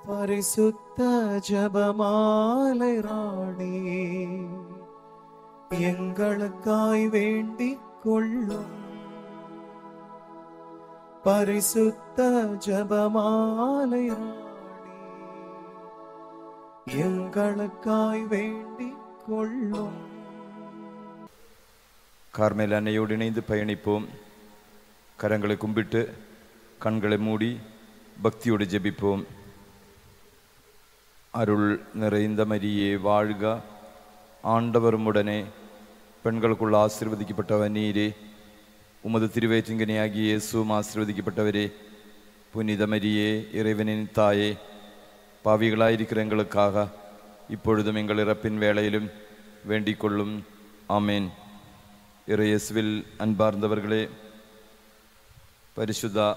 பரிசுத்த ஜெபமாலை ராணி, எங்களுக்காய் வேண்டிக் கொள்ளும். பரிசுத்த ஜெபமாலை ராணி, எங்களுக்காய் வேண்டிக் கொள்ளும். கார்மேல் அன்னையோடு இணைந்து பயணிப்போம். கரங்களை கும்பிட்டு கண்களை மூடி பக்தியோடு ஜெபிப்போம். அருள் நிறைந்த மரியே வாழ்க, ஆண்டவரும் உடனே பெண்களுக்குள் ஆசீர்வதிக்கப்பட்டவர் நீரே. உமது திருவயிற்றிங்கனியாகிய இயேசுவும் ஆசீர்வதிக்கப்பட்டவரே. புனித மரியே, இறைவனின் தாயே, பாவிகளாயிருக்கிற எங்களுக்காக இப்பொழுதும் எங்கள் இறப்பின் வேளையிலும் வேண்டிக் கொள்ளும். ஆமேன். இறையேசுவில் அன்பார்ந்தவர்களே, பரிசுத்த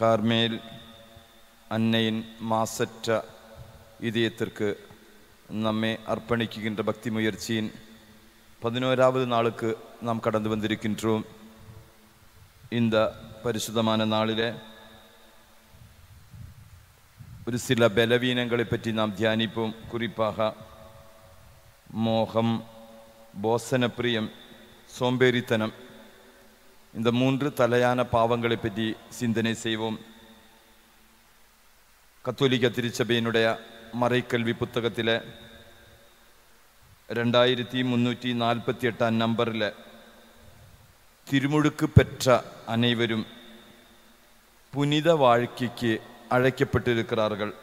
கார்மேல் அன்னையின் மாசற்ற இதயத்திற்கு நம்மை அர்ப்பணிக்கின்ற பக்தி முயற்சியின் 11வது நாளுக்கு நாம் கடந்து வந்திருக்கின்றோம். இந்த பரிசுத்தமான நாளிலே ஒரு சில பலவீனங்களை பற்றி நாம் தியானிப்போம். குறிப்பாக மோகம், போசனப்பிரியம், சோம்பேறித்தனம், இந்த 3 தலையான பாவங்களை பற்றி சிந்தனை செய்வோம். கத்தோலிக்க திருச்சபையினுடைய மறைக்கல்வி புத்தகத்தில் 2348 நம்பரில் திருமுழுக்கு பெற்ற அனைவரும் புனித வாழ்க்கைக்கு அழைக்கப்பட்டிருக்கிறார்கள்.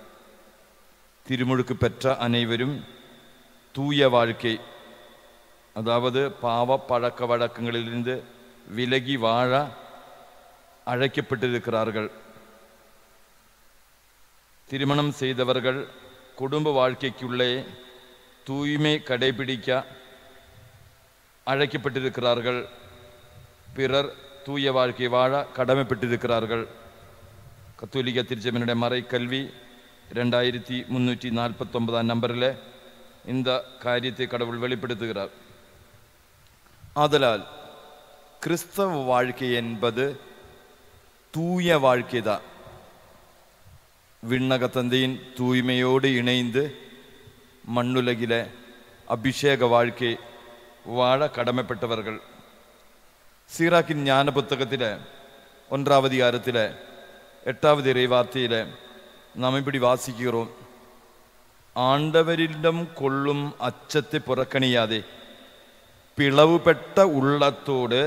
திருமுழுக்கு பெற்ற அனைவரும் தூய வாழ்க்கை, அதாவது பாவ பழக்க வழக்கங்களிலிருந்து விலகி வாழ அழைக்கப்பட்டிருக்கிறார்கள். திருமணம் செய்தவர்கள் குடும்ப வாழ்க்கைக்குள்ளே தூய்மை கடைபிடிக்க அழைக்கப்பட்டிருக்கிறார்கள். பிறர் தூய வாழ்க்கை வாழ கடமைப்பட்டிருக்கிறார்கள். கத்தோலிக்க திருச்சபையினுடைய மறைக்கல்வி 2349 நம்பரில் இந்த காரியத்தை கடவுள் வெளிப்படுத்துகிறார். ஆதலால் கிறிஸ்தவ வாழ்க்கை என்பது தூய வாழ்க்கைதான். விண்ணக தந்தையின் தூய்மையோடு இணைந்து மண்ணுலகில அபிஷேக வாழ்க்கை வாழ கடமைப்பட்டவர்கள். சீராக்கின் ஞான புத்தகத்தில் 1வது அதிகாரத்தில் 8வது இறைவார்த்தையில் நாம் இப்படி வாசிக்கிறோம்: ஆண்டவரிடம் கொள்ளும் அச்சத்தை புறக்கணியாதே, பிளவுபட்ட உள்ளத்தோடு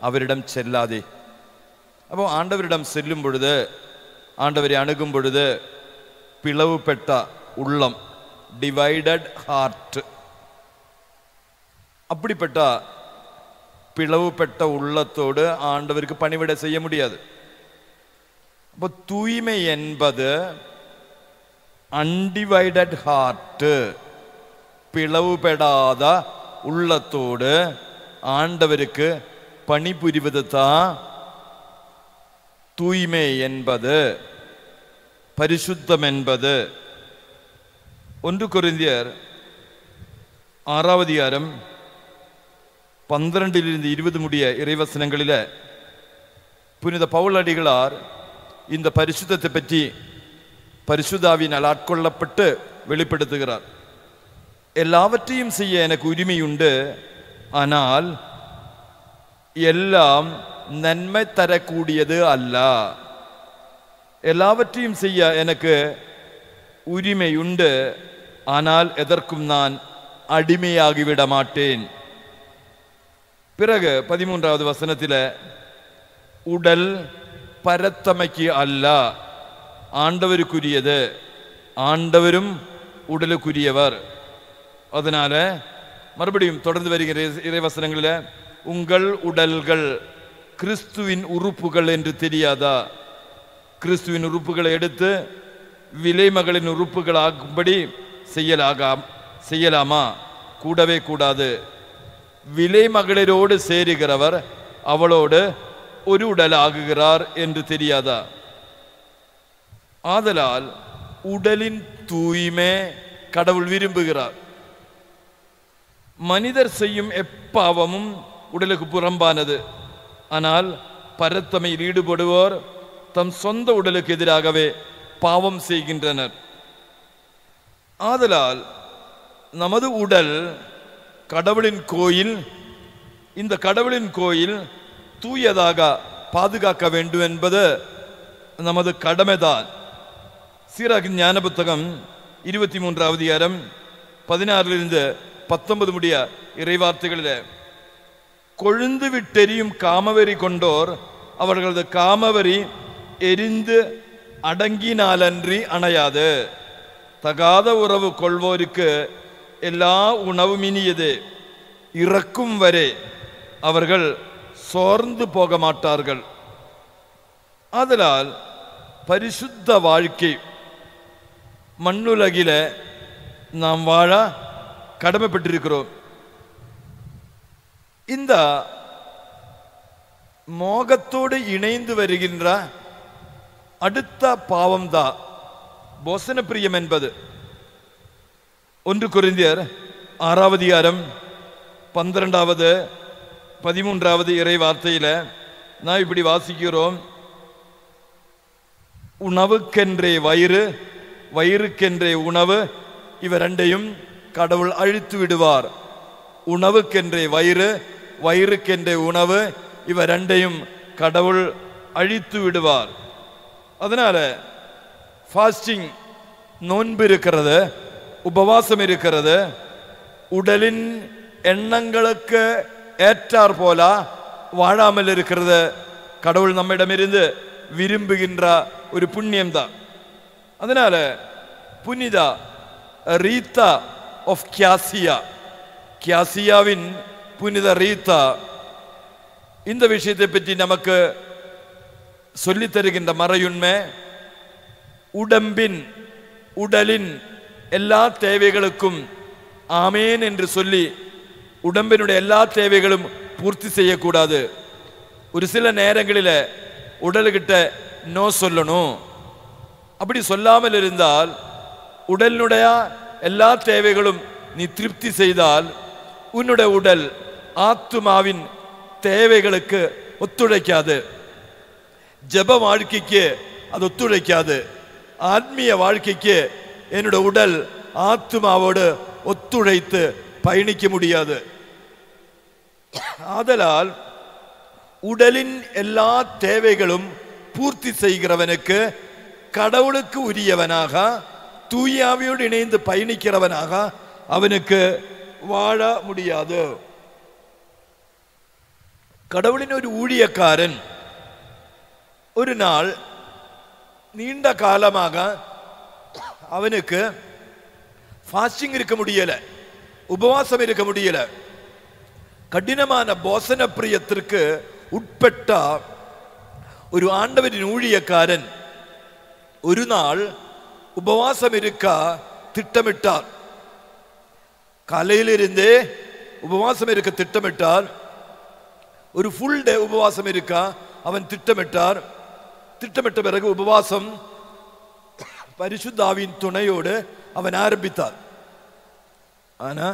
அவரிடம் செல்லாதே. அப்போ ஆண்டவரிடம் செல்லும் பொழுது, ஆண்டவரை அணுகும் பொழுது பிளவுபட்ட உள்ளம், டிவைடட் ஹார்ட், அப்படிப்பட்ட பிளவுபட்ட உள்ளத்தோடு ஆண்டவருக்கு பணிவிட செய்ய முடியாது. அப்போ தூய்மை என்பது அன்டிவைடட் ஹார்ட், பிளவுபடாத உள்ளத்தோடு ஆண்டவருக்கு பணிபுரிவது தான் தூய்மை என்பது, பரிசுத்தம் என்பது. 1 கொரிந்தியர் 6வது அதிகாரம் 12 20 முடிய இறைவசனங்களில் புனித பவுல் அடிகளார் இந்த பரிசுத்தத்தை பற்றி பரிசுத்தாவினால் ஆட்கொள்ளப்பட்டு வெளிப்படுத்துகிறார். எல்லாவற்றையும் செய்ய எனக்கு உரிமை உண்டு, ஆனால் எல்லாம் நன்மை தரக்கூடியது அல்ல. எல்லாவற்றையும் செய்ய எனக்கு உரிமை உண்டு, ஆனால் எதற்கும் நான் அடிமையாகிவிட மாட்டேன். பிறகு 13வது வசனத்தில் உடல் பரத்தமைக்கு அல்ல, ஆண்டவருக்குரியது, ஆண்டவரும் உடலுக்குரியவர். அதனால மறுபடியும் தொடர்ந்து வருகிற இறைவசனங்களில் உங்கள் உடல்கள் கிறிஸ்துவின் உறுப்புகள் என்று தெரியாதா? கிறிஸ்துவின் உறுப்புகளை எடுத்து விலைமகளின் உறுப்புகள் ஆகும்படி செய்யலாமா? கூடவே கூடாது. விலைமகளிரோடு சேருகிறவர் அவளோடு ஒரு உடல் ஆகுகிறார் என்று தெரியாதா? ஆதலால் உடலின் தூய்மை கடவுள் விரும்புகிறார். மனிதர் செய்யும் எப்பாவமும் உடலுக்கு புறம்பானது. ஆனால் பரத்தமையில் ஈடுபடுவோர் தம் சொந்த உடலுக்கு எதிராகவே பாவம் செய்கின்றனர். ஆதலால் நமது உடல் கடவுளின் கோயில். இந்த கடவுளின் கோயில் தூயதாக பாதுகாக்க வேண்டும் என்பது நமது கடமைதான். சீராக்கின் ஞான புத்தகம் 23வது அதிகாரம் 16 19 முடிய இறைவார்த்தைகளில், கொழுந்து விட்டெரியும் காமவெறி கொண்டோர் அவர்களது காமவெறி எரிந்து அடங்கினாலன்றி அணையாது. தகாத உறவு கொள்வோருக்கு எல்லா உணவும் இனியது. இறக்கும் வரை அவர்கள் சோர்ந்து போக மாட்டார்கள். ஆதலால் பரிசுத்த வாழ்க்கை மண்ணுலகில நாம் வாழ கடமைப்பட்டிருக்கிறோம். இந்த மோகத்தோடு இணைந்து வருகின்ற அடுத்த பாவம்தான் போசன பிரியம் என்பது. 1 கொரிந்தியர் 6வது அதிகாரம் 12வது 13வது இறை வார்த்தையில நான் இப்படி வாசிக்கிறோம். உணவுக்கென்றே வயிறு, வயிறுக்கென்றே உணவு, இவ ரெண்டையும் கடவுள் அழித்து விடுவார். உணவுக்கென்றே வயிறு, வயிறுக்கென்றே உணவு, இவ ரெண்டையும் கடவுள் அழித்து விடுவார். அதனால ஃபாஸ்டிங், நோன்பு இருக்கிறது, உபவாசம் இருக்கிறது, உடலின் எண்ணங்களுக்கு ஏற்றார் போல வாழாமல் இருக்கிறது கடவுள் நம்மிடமிருந்து விரும்புகின்ற ஒரு புண்ணியம்தான். அதனால புனித ரீத்தா ஆஃப் கியாசியா, கியாசியாவின் புனித ரீத்தா இந்த விஷயத்தை பற்றி நமக்கு சொல்லித் தருகின்ற மறையுண்மை, உடலின் எல்லா தேவைகளுக்கும் ஆமேன் என்று சொல்லி உடம்பினுடைய எல்லா தேவைகளும் பூர்த்தி செய்யக்கூடாது. ஒரு சில நேரங்களில் உடலுக்கிட்ட நோ சொல்லணும். அப்படி சொல்லாமல் இருந்தால் உடலினுடைய எல்லா தேவைகளும் நீ திருப்தி செய்தால் உன்னுடைய உடல் ஆத்துமாவின் தேவைகளுக்கு ஒத்துழைக்காது. ஜெப வாழ்க்கைக்கு அது ஒத்துழைக்காது. ஆத்மீய வாழ்க்கைக்கு என்னுடைய உடல் ஆத்துமாவோடு ஒத்துழைத்து பயணிக்க முடியாது. ஆதலால் உடலின் எல்லா தேவைகளும் பூர்த்தி செய்கிறவனுக்கு, கடவுளுக்கு உரியவனாக, தூயாவியோடு இணைந்து பயணிக்கிறவனாக அவனுக்கு வாழ முடியாது. கடவுளின் ஒரு ஊழியக்காரன் ஒரு நாள் நீண்ட காலமாக அவனுக்கு ஃபாஸ்டிங் இருக்க முடியல, உபவாசம் இருக்க முடியல. கடினமான போசன பிரியத்திற்கு உட்பட்ட ஒரு ஆண்டவரின் ஊழியக்காரன் ஒரு நாள் உபவாசம் இருக்க திட்டமிட்டார். காலையிலிருந்தே உபவாசம் இருக்க திட்டமிட்டார். ஒரு ஃபுல் டே உபவாசம் இருக்க அவன் திட்டமிட்டார். திட்டமிட்ட பிறகு உபவாசம் பரிசுத்தாவின் துணையோடு அவன் ஆரம்பித்தார். ஆனா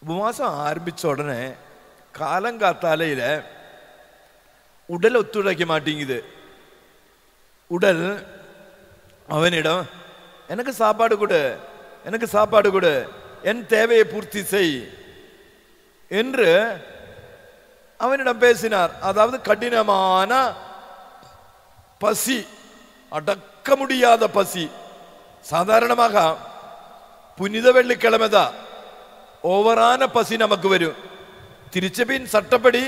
உபவாசம் ஆரம்பிச்ச உடனே காலங்காத்தாலையில உடல் ஒத்துழைக்க மாட்டேங்குது. உடல் அவனிடம் எனக்கு சாப்பாடு கொடு, எனக்கு சாப்பாடு கொடு, என் தேவையை பூர்த்தி செய் என்று அவனிடம் பேசினார். அதாவது கடினமான பசி, அடக்க முடியாத பசி. சாதாரணமாக புனித வெள்ளிக்கிழமைதான் ஓவரான பசி நமக்கு வரும். திருச்சபையின் சட்டப்படி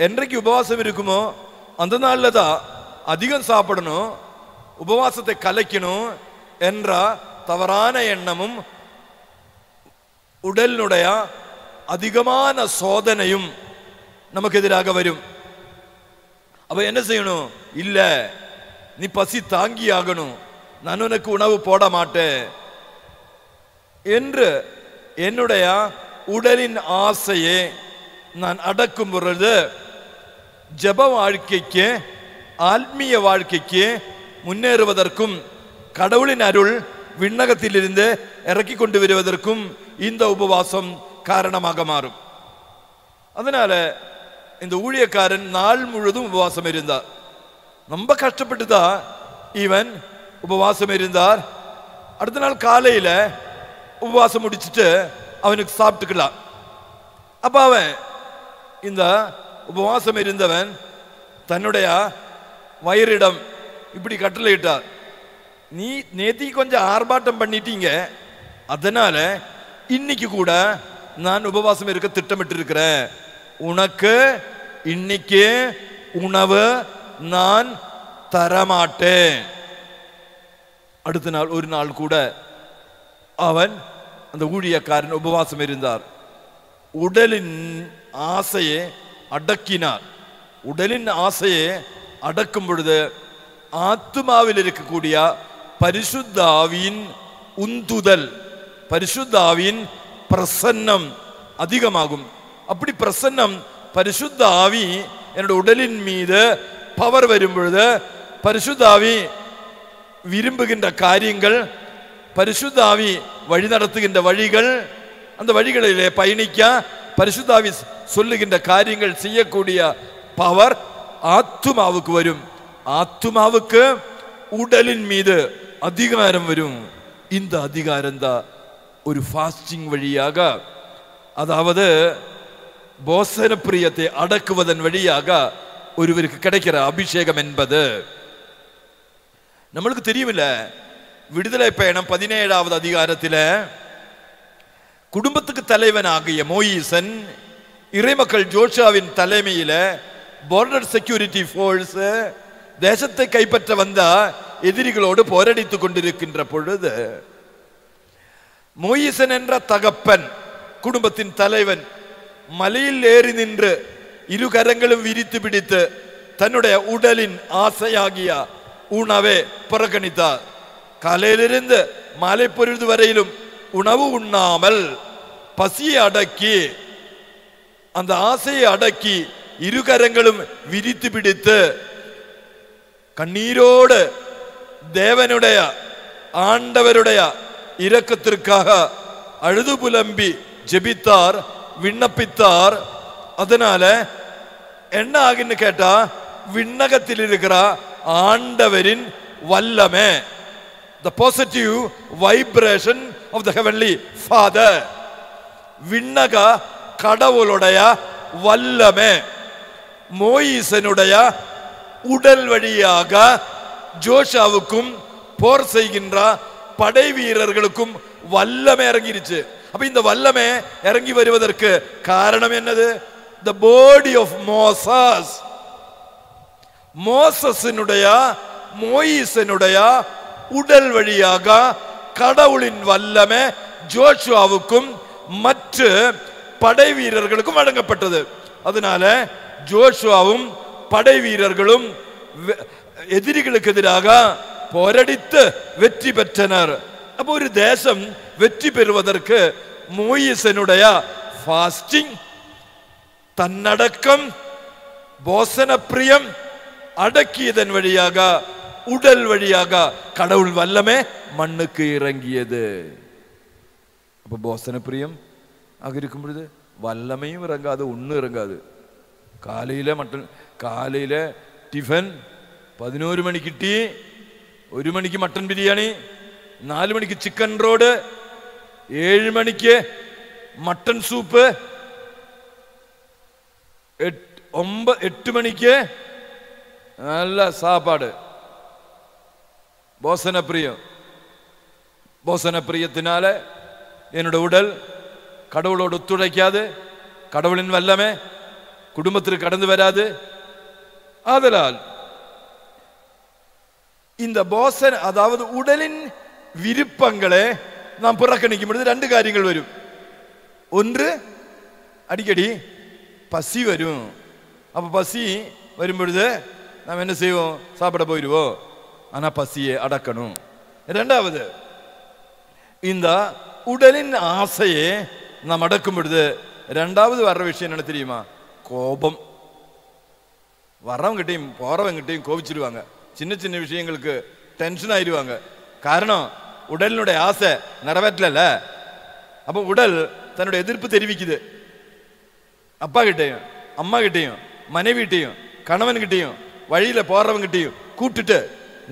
என்றைக்கு உபவாசம் இருக்குமோ அந்த நாளில் தான் அதிகம் சாப்பிடணும், உபவாசத்தை கலைக்கணும் என்ற தவறான எண்ணமும் உடலினுடைய அதிகமான சோதனையும் நமக்கு எதிராக வரும். அப்ப என்ன செய்யணும்? இல்ல, நீ பசி தாங்கி ஆகணும், நான் உனக்கு உணவு போட மாட்டேன் என்று என்னுடைய உடலின் ஆசையை நான் அடக்கும் பொழுது ஜெப வாழ்க்கைக்கு, ஆத்மீய வாழ்க்கைக்கு முன்னேறுவதற்கும் கடவுளின் அருள் விண்ணகத்திலிருந்து இறக்கி கொண்டு வருவதற்கும் இந்த உபவாசம் காரணமாக மாறும். அதனால இந்த ஊழியக்காரன் நாள் முழுதும் உபவாசம் இருந்தார். ரொம்ப கஷ்டப்பட்டுதான் இவன் உபவாசம் இருந்தார். அடுத்த நாள் காலையில உபவாசம் முடிச்சுட்டு அவனுக்கு சாப்பிட்டுக்கலாம். அப்ப அவன் இந்த உபவாசம் இருந்தவன் தன்னுடைய வயிறிடம் இப்படி கட்டளையிட்டார், நீ நேத்தி கொஞ்சம் ஆர்ப்பாட்டம் பண்ணிட்டீங்க, அதனால இன்னைக்கு கூட நான் உபவாசம் இருக்க திட்டமிட்டு இருக்கிறேன். உனக்கு இன்னைக்கு உணவு நான் தரமாட்டேன். அடுத்த நாள் ஒரு நாள் கூட அவன் அந்த ஊழியக்காரன் உபவாசம் இருந்தார். உடலின் ஆசையை அடக்கினார். உடலின் ஆசையை அடக்கும் பொழுது ஆத்மாவில் இருக்கக்கூடிய பரிசுத்தாவின் உந்துதல், பரிசுத்தாவின் பிரசன்னம் அதிகமாகும். அப்படி பிரசன்னம் பரிசுத்த ஆவி என்னோட உடலின் மீது பவர் வரும் பொழுது பரிசுத்தாவி விரும்புகின்ற காரியங்கள், பரிசுத்தாவி வழி நடத்துகின்ற வழிகள், அந்த வழிகளிலே பயணிக்க பரிசுத்தாவி சொல்லுகின்ற காரியங்கள் செய்யக்கூடிய பவர் ஆத்துமாவுக்கு வரும். ஆத்துமாவுக்கு உடலின் மீது அதிகாரம் வரும். இந்த அதிகாரம் தான் ஒரு ஃபாஸ்டிங் வழியாக, அதாவது போசன பிரியத்தை அடக்குவதன் வழியாக ஒருவருக்கு கிடைக்கிற அபிஷேகம் என்பது. நம்மளுக்கு தெரியுமில்ல, விடுதலை பயணம் 17வது அதிகாரத்தில் குடும்பத்துக்கு தலைவனாகிய மோயிசன் இறைமக்கள் ஜோஷாவின் தலைமையில பார்டர் செக்யூரிட்டி போர்ஸ் தேசத்தை கைப்பற்ற வந்த எதிரிகளோடு போராடித்துக் கொண்டிருக்கின்ற பொழுது மோயிசன் என்ற தகப்பன், குடும்பத்தின் தலைவன், மலையில் ஏறி நின்று இரு கரங்களும் விரித்து பிடித்து தன்னுடைய உடலின் ஆசையாகிய உணவை புறக்கணித்தார். காலையிலிருந்து மாலை பொழுது வரையிலும் உணவு உண்ணாமல் பசியை அடக்கி, அந்த ஆசையை அடக்கி இரு கரங்களும் விரித்து பிடித்து கண்ணீரோடு தேவனுடைய ஆண்டவருடைய இரக்கத்திற்காக அழுது புலம்பி ஜெபித்தார், விண்ணப்பித்தார். அதனால என்ன ஆகுன்னு கேட்டா, விண்ணகத்தில் இருக்கிற ஆண்டவரின் வல்லமே, the positive vibration of the heavenly Father, விண்ணக கடவுளுடைய வல்லமே மோயிசனுடைய உடல் வழியாக ஜோஷாவுக்கும் போர் செய்கின்ற படை வீரர்களுக்கும் வல்லமே இறங்கிருச்சு. அப்ப இந்த வல்லமே இறங்கி வருவதற்கு காரணம் என்னது? the body of Moses, மோசஸினுடைய மோயிசனுடைய உடல் வழியாக கடவுளின் வல்லமே ஜோஷுவாவுக்கும் மற்ற படை வீரர்களுக்கும் வழங்கப்பட்டது. அதனால ஜோஷுவாவும் படை வீரர்களும் எதிரிகளுக்கு எதிராக போரடித்து வெற்றி பெற்றனர். அப்போ ஒரு தேசம் வெற்றி பெறுவதற்கு மோயிசனுடைய ஃபாஸ்டிங், தன்னடக்கம், போசன பிரியம் அடக்கியதன் வழியாக, உடல் வழியாக கடவுள் வல்லமே மண்ணுக்கு இறங்கியது. அப்ப போசன பிரியம் ஆக இருக்கும் பொழுது வல்லமையும் இறங்காது, ஒன்றும் இறங்காது. காலையில டிஃபன், 11 மணிக்கு டீ, 1 மணிக்கு மட்டன் பிரியாணி, 4 மணிக்கு சிக்கன் ரோடு, 7 மணிக்கு மட்டன் சூப்பு, 8 மணிக்கு நல்ல சாப்பாடு. போசன பிரியம். போசன பிரியத்தினால என்னோட உடல் கடவுளோடு ஒத்துழைக்காது, கடவுளின் வல்லமே குடும்பத்திற்கு கடந்து வராது. ஆதலால் இந்த போசன, அதாவது உடலின் விருப்பங்களை நாம் புறக்கணிக்கும் பொழுது 2 காரியங்கள் வரும். ஒன்று, அடிக்கடி பசி வரும். அப்ப பசி வரும் பொழுது நாம் என்ன செய்வோம்? சாப்பிட போயிடுவோம். ஆனா பசியை அடக்கணும். 2வது, இந்த உடலின் ஆசையை நாம் அடக்கும் பொழுது 2வது வர்ற விஷயம் என்ன தெரியுமா? கோபம். வரவங்கிட்டையும் போறவங்கிட்டையும் கோபிச்சிடுவாங்க. சின்ன சின்ன விஷயங்களுக்கு டென்ஷன் ஆயிடுவாங்க. காரணம், உடலினுடைய ஆசை நிறைவேற்றல. அப்போ உடல் தன்னுடைய எதிர்ப்பு தெரிவிக்குது. அப்பா கிட்டையும், அம்மா கிட்டையும், மனைவிட்டையும், கணவன்கிட்டையும், வழியில போறவங்கிட்டையும் கூப்பிட்டுட்டு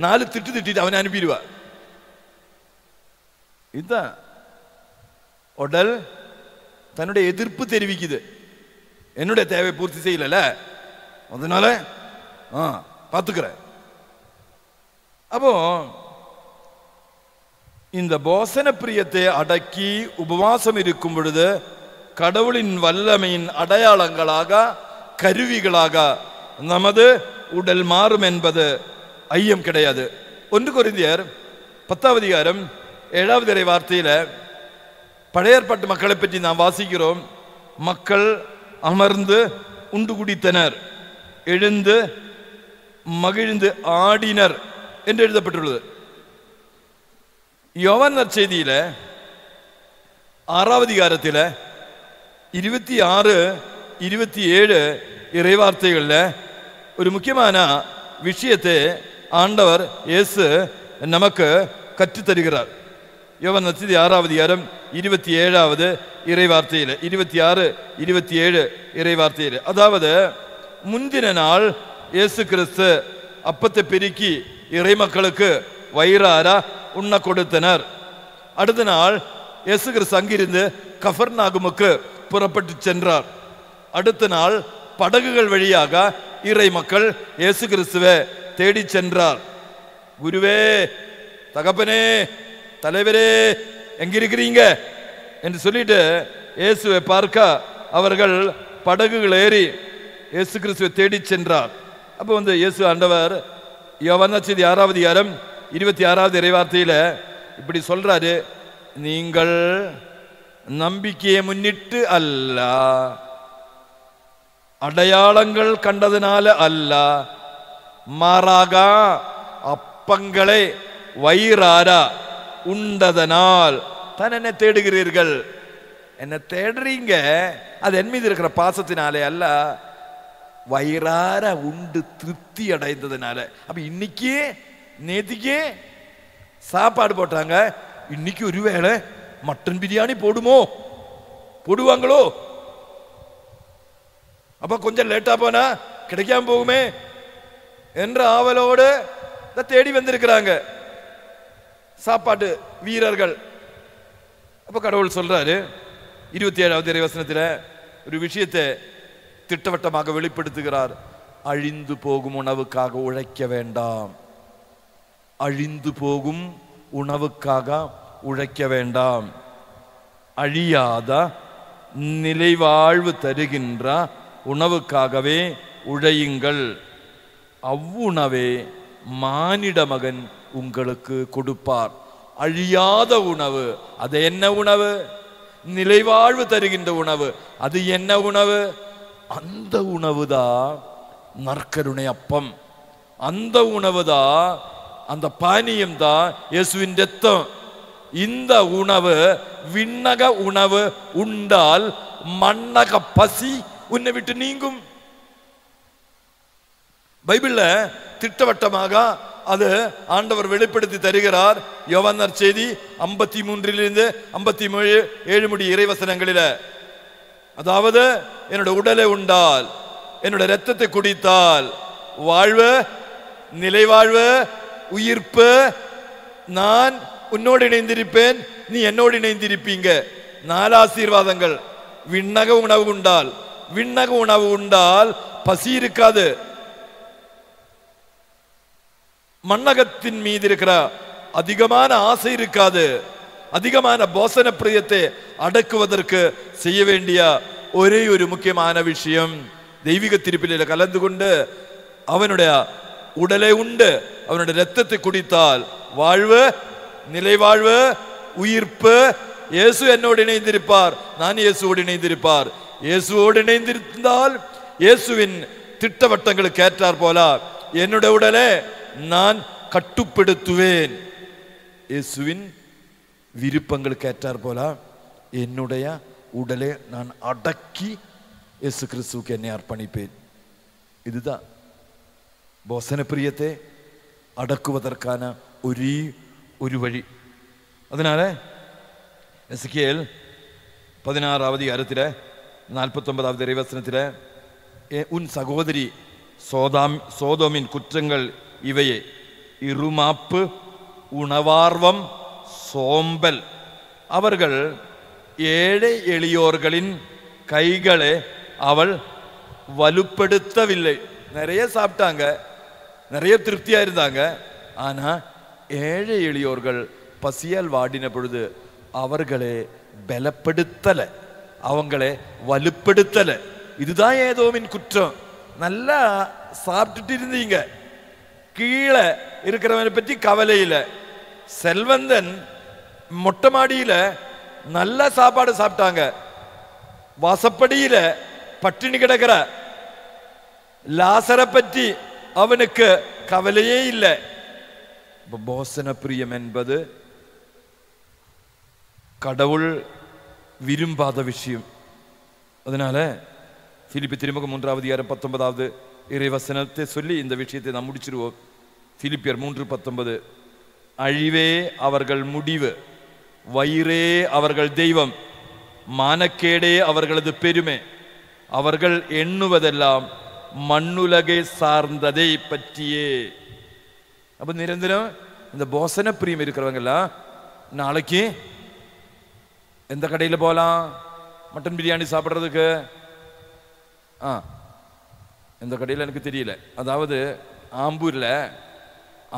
4 திட்டு திட்டிட்டு அவனை அனுப்பிடுவா. இதுதான் உடல் தன்னுடைய எதிர்ப்பு தெரிவிக்குது. என்னுடைய தேவை பூர்த்தி செய்யல, அதனால பார்த்துக்கிறேன். அப்போ இந்த போசன பிரியத்தை அடக்கி உபவாசம் இருக்கும் பொழுது கடவுளின் வல்லமையின் அடையாளங்களாக கருவிகளாக நமது உடல் மாறும் என்பது ஐயம் கிடையாது. 1 கொரிந்தியர் 10ஆம் அதிகாரம் 7வது இறை வார்த்தையில பழைய ஏற்பாட்டு மக்களை பற்றி நாம் வாசிக்கிறோம். மக்கள் அமர்ந்து உண்டு குடித்தனர், எழுந்து மகிழ்ந்து ஆடினர் என்று எழுதப்பட்டுள்ளது. யோவான் நற்செய்தியில 6வது அதிகாரத்தில் 26, 27 இறைவார்த்தைகள்ல ஒரு முக்கியமான விஷயத்தை ஆண்டவர் இயேசு நமக்கு கற்றுத்தருகிறார். யோவான் நற்செய்தி 6வது அதிகாரம் 27வது இறைவார்த்தையில் 26, 27 இறைவார்த்தையில், அதாவது முந்தின நாள் இயேசு கிறிஸ்து அப்பத்தை பெருக்கி இறை மக்களுக்கு வயிறார உண்ண கொடுத்தனர். அடுத்த நாள் இயேசு கிறிஸ்து அங்கிருந்து கஃபர்நாகுமுக்கு புறப்பட்டு சென்றார். அடுத்த நாள் படகுகள் வழியாக இறை மக்கள் இயேசு கிறிஸ்துவை தேடி சென்றார். குருவே, தகப்பனே, தலைவரே, எங்கிருக்கிறீங்க என்று சொல்லிட்டு இயேசுவை பார்க்க அவர்கள் படகுகள் ஏறி இயேசு கிறிஸ்துவை தேடி சென்றார். அப்போ இயேசு ஆண்டவர் யோவான் நற்செய்தி 6வது அதிகாரம் 26வது இறைவார்த்தையில இப்படி சொல்றாரு, நீங்கள் நம்பிக்கையை முன்னிட்டு அல்ல, அடையாளங்கள் கண்டதுனால அல்ல, மாறாக அப்பங்களை வயிறார உண்டதனால் தான் என்ன தேடுகிறீர்கள். என்ன தேடுறீங்க, அது என் மீது இருக்கிற பாசத்தினாலே அல்ல, வயிறார உண்டு திருப்தி அடைந்ததுனால. அப்ப இன்னைக்கு நேத்திக்கே சாப்பாடு போட்டாங்க, இன்னைக்கு ஒருவேளை மட்டன் பிரியாணி போடுவாங்களோ, அப்ப கொஞ்சம் லேட்டா போனா கிடைக்காம போகுமே என்ற ஆவலோடு தேடி வந்திருக்கிறாங்க சாப்பாட்டு வீரர்கள். அப்ப கடவுள் சொல்றாரு 27வது இறைவசனத்தில் ஒரு விஷயத்தை திட்டவட்டமாக வெளிப்படுத்துகிறார். அழிந்து போகும் உணவுக்காக உழைக்க வேண்டாம், அழிந்து போகும் உணவுக்காக உழைக்க வேண்டாம், அழியாத நிலைவாழ்வு தருகின்ற உணவுக்காகவே உழையுங்கள், அவ்வுணவே மானிட மகன் உங்களுக்கு கொடுப்பார். அழியாத உணவு, அது என்ன உணவு? நிலைவாழ்வு தருகின்ற உணவு, அது என்ன உணவு? அந்த உணவுதான் நற்கருணை அப்பம், அந்த உணவுதான், அந்த பானியம் தான் இயேசுவின் இரத்தம். இந்த உணவு விண்ணக உணவு உண்டால் மண்ணக பசி உன்னை விட்டு நீங்கும். பைபிள்ல திட்டவட்டமாக அது ஆண்டவர் வெளிப்படுத்தி தருகிறார். யோவான் நற்செய்தி 53 57 முடி இறைவசனங்களில, அதாவது என்னோட உடலை உண்டால், என்னோட இரத்தத்தை குடித்தால் வாழ்வு, நிலைவாழ்வு, உயிர்ப்பு, நான் உன்னோடு இணைந்திருப்பேன், நீ என்னோடு இணைந்திருப்பீங்க. 4 ஆசீர்வாதங்கள். விண்ணக உணவு உண்டால், விண்ணக உணவு உண்டால் பசி இருக்காது. மண்ணகத்தின் மீது இருக்கிற அதிகமான ஆசை இருக்காது. அதிகமான போசன பிரியத்தை அடக்குவதற்கு செய்ய வேண்டிய ஒரே ஒரு முக்கியமான விஷயம், தெய்வீக திருப்பலியில கலந்து கொண்டு அவனுடைய உடலை உண்டு அவனுடைய இரத்தத்தை குடித்தால் வாழ்வு, நிலைவாழ்வு, உயிர்ப்பு. இயேசு என்னோடு இணைந்திருப்பார், நான் இயேசுவோடு இணைந்திருப்பார். இயேசுவோடு இணைந்திருந்தால் இயேசுவின் திட்டவட்டங்களுக்கு ஏற்றார் போல என்னுடைய உடலை நான் கட்டுப்படுத்துவேன். இயேசுவின் விருப்பங்களுக்கு ஏற்றார் போல என்னுடைய உடலை நான் அடக்கி இயேசு கிறிஸ்துவுக்கு என்னை அர்ப்பணிப்பேன். இதுதான் போசன பிரியத்தை அடக்குவதற்கான ஒரே ஒரு வழி. அதனால எசேக்கியேல் 16வது அதிகாரத்தில் 49வது இறைவசனத்தில், உன் சகோதரி சோதோமின் குற்றங்கள் இவையே, இருமாப்பு, உணவார்வம், சோம்பல். அவர்கள் ஏழை எளியோர்களின் கைகளை அவள் வலுப்படுத்தவில்லை. நிறைய சாப்பிட்டாங்க, நிறைய திருப்தியா இருந்தாங்க. ஆனா ஏழை எளியோர்கள் பசியால் வாடின பொழுது அவர்களை பலப்படுத்தல, அவங்களை வலுப்படுத்தல. இதுதான் ஏதோமின் குற்றம். நல்லா சாப்பிட்டுட்டு இருந்தீங்க, கீழே இருக்கிறவனை பற்றி கவலை இல்லை. செல்வந்தன் மொட்டை மாடியில நல்ல சாப்பாடு சாப்பிட்டாங்க, வாசப்படியில பட்டினி கிடக்கிற லாசரை பற்றி அவனுக்கு கவலையே இல்லை. போசன பிரியம் என்பது கடவுள் விரும்பாத விஷயம். அதனால பிலிப்பி திருமுகம் 3:19 இறைவசனத்தை சொல்லி இந்த விஷயத்தை நாம் முடிச்சிருவோம். பிலிப்பியர் 3:19, அழிவே அவர்கள் முடிவு, வயிறே அவர்கள் தெய்வம், மானக்கேடே அவர்களது பெருமை, அவர்கள் எண்ணுவதெல்லாம் மண்ணுலகை சார்ந்ததை பற்றியே. அப்ப நிரந்தரம் இந்த போசன பிரியம் இருக்கிறவங்கெல்லாம் நாளைக்கு எந்த கடையில் போகலாம் மட்டன் பிரியாணி சாப்பிட்றதுக்கு? எந்த கடையில் எனக்கு தெரியல. அதாவது